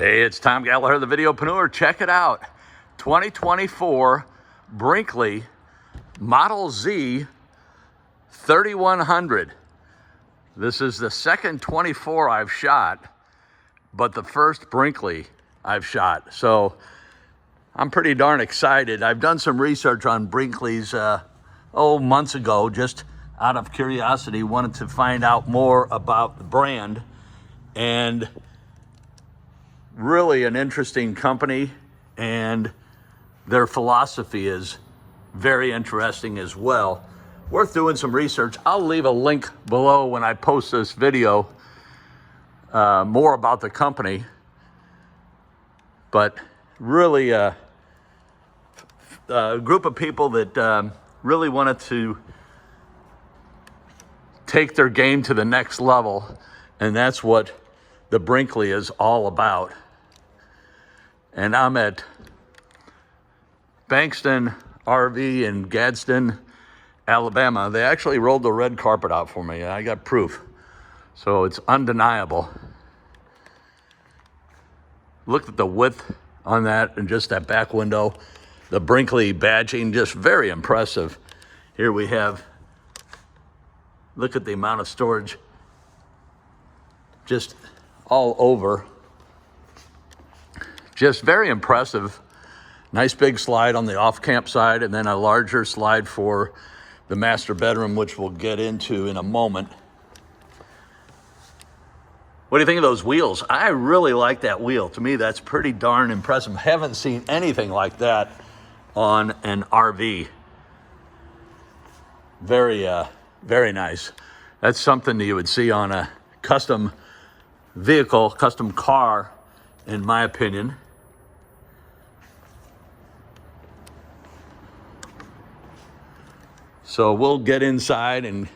Hey, it's Tom Gallagher, the Videopreneur. Check it out. 2024 Brinkley Model Z 3100. This is the second 24 I've shot, but the first Brinkley I've shot. So I'm pretty darn excited. I've done some research on Brinkley's months ago, just out of curiosity, wanted to find out more about the brand, and really an interesting company, and their philosophy is very interesting as well. Worth doing some research. I'll leave a link below when I post this video, more about the company, but really a group of people that really wanted to take their game to the next level, and that's what the Brinkley is all about. And I'm at Bankston RV in Gadsden, Alabama. They actually rolled the red carpet out for me. I got proof, so it's undeniable. Look at the width on that, and just that back window. The Brinkley badging, just very impressive. Here we have, look at the amount of storage just all over. Just very impressive. Nice big slide on the off-camp side, and then a larger slide for the master bedroom, which we'll get into in a moment. What do you think of those wheels? I really like that wheel. To me, that's pretty darn impressive. Haven't seen anything like that on an RV. Very nice. That's something that you would see on a custom vehicle, custom car, in my opinion. So we'll get inside, and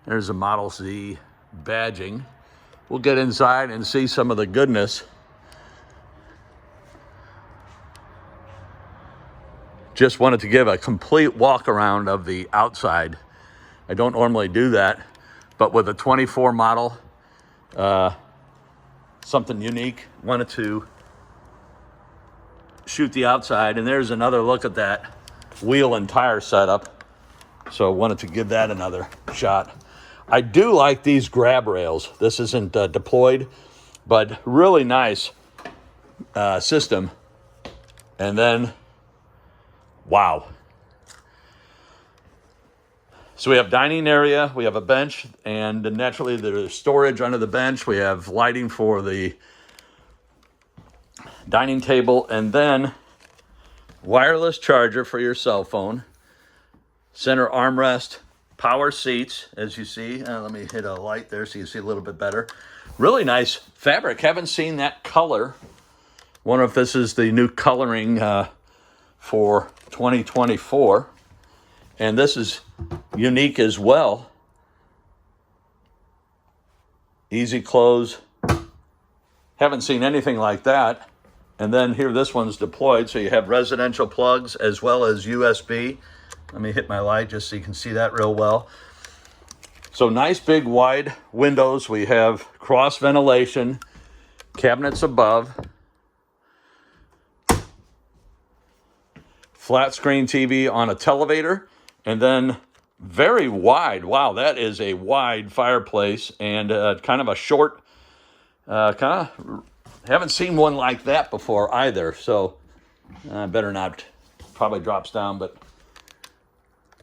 there's a Model Z badging. We'll get inside and see some of the goodness. Just wanted to give a complete walk around of the outside. I don't normally do that, but with a 24 model, something unique. Wanted to shoot the outside, and there's another look at that wheel and tire setup. So wanted to give that another shot. I do like these grab rails. This isn't deployed, but really nice system. And then, wow. So we have dining area, we have a bench, and naturally there's storage under the bench. We have lighting for the dining table, and then wireless charger for your cell phone. Center armrest, power seats, as you see. Let me hit a light there so you see a little bit better. Really nice fabric. Haven't seen that color. Wonder if this is the new coloring for 2024. And this is unique as well. Easy close. Haven't seen anything like that. And then here, this one's deployed, so you have residential plugs as well as USB. Let me hit my light just so you can see that real well. So nice big wide windows. We have cross ventilation, cabinets above, flat screen TV on a televator, and then very wide. Wow, that is a wide fireplace, and kind of a short, haven't seen one like that before either. So better not, probably drops down, but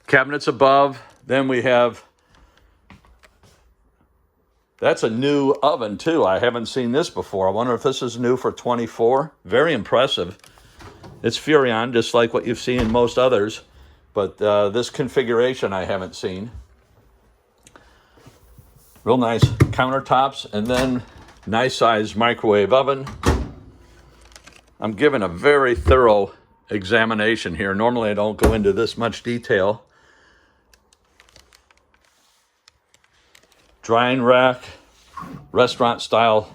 cabinets above. Then we have, that's a new oven too. I haven't seen this before. I wonder if this is new for 24. Very impressive. It's Furrion, just like what you've seen in most others, but this configuration I haven't seen. Real nice countertops, and then nice size microwave oven. I'm giving a very thorough examination here. Normally I don't go into this much detail. Drying rack, restaurant style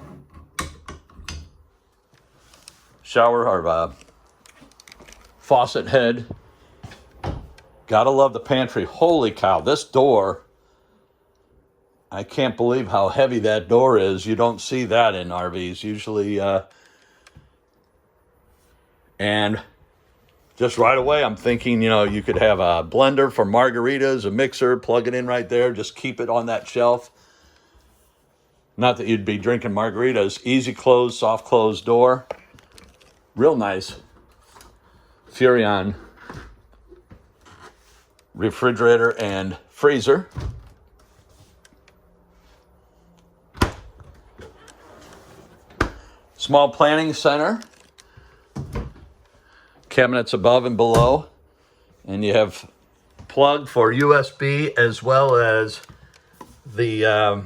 shower or faucet head. Gotta love the pantry. Holy cow, this door, I can't believe how heavy that door is. You don't see that in RVs. Usually And just right away, I'm thinking, you know, you could have a blender for margaritas, a mixer, plug it in right there, just keep it on that shelf. Not that you'd be drinking margaritas. Easy close, soft close door. Real nice Furrion refrigerator and freezer. Small planning center. Cabinets above and below. And you have plug for USB as well as the,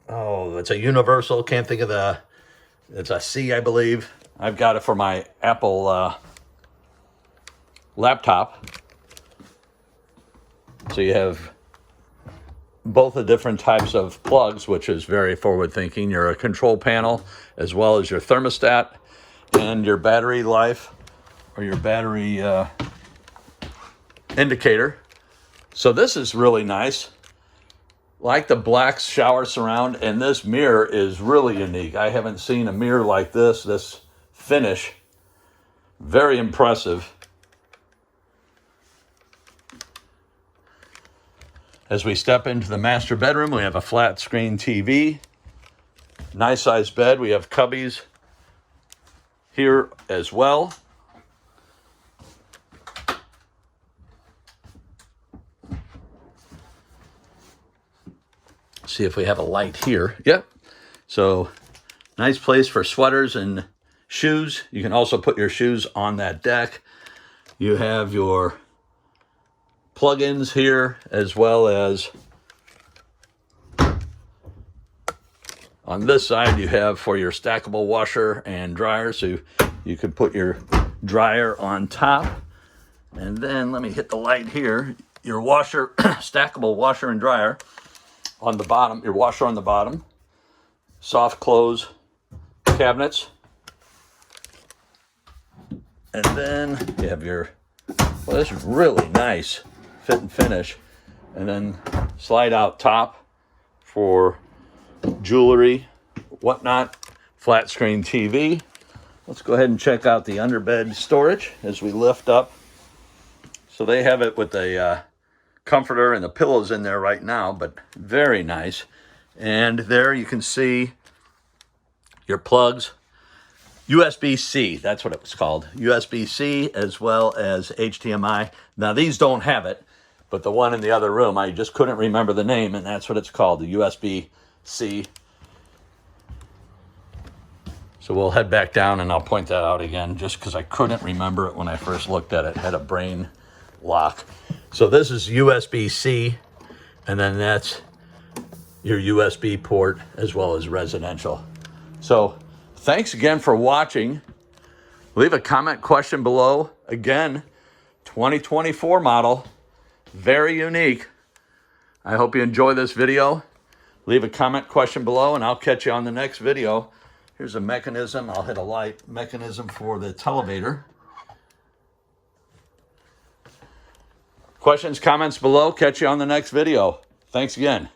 it's a universal, can't think of it's a C, I believe. I've got it for my Apple laptop. So you have both the different types of plugs, which is very forward thinking. Your control panel, as well as your thermostat and your battery life or your battery indicator. So this is really nice. Like the black shower surround, and this mirror is really unique. I haven't seen a mirror like this finish. Very impressive. As we step into the master bedroom, we have a flat screen TV. Nice sized bed. We have cubbies here as well. See if we have a light here. Yep. So nice place for sweaters and shoes. You can also put your shoes on that deck. You have your plug-ins here, as well as on this side you have for your stackable washer and dryer, so you could put your dryer on top. And then let me hit the light here. Your washer, stackable washer and dryer on the bottom, your washer on the bottom, soft close cabinets, and then you have your, well, this is really nice fit and finish, and then slide out top for jewelry, whatnot, flat screen TV. Let's go ahead and check out the underbed storage as we lift up. So they have it with a comforter and the pillows in there right now, but very nice. And there you can see your plugs, USB-C, that's what it was called, USB-C as well as HDMI. Now these don't have it, but the one in the other room, I just couldn't remember the name, and that's what it's called, the USB-C. So we'll head back down and I'll point that out again, just because I couldn't remember it when I first looked at it. It had a brain lock. So this is USB-C, and then that's your USB port as well as residential. So thanks again for watching. Leave a comment, question below. Again, 2024 model, very unique. I hope you enjoy this video. Leave a comment, question below, and I'll catch you on the next video. Here's a mechanism. I'll hit a light mechanism for the televator. Questions, comments below. Catch you on the next video. Thanks again.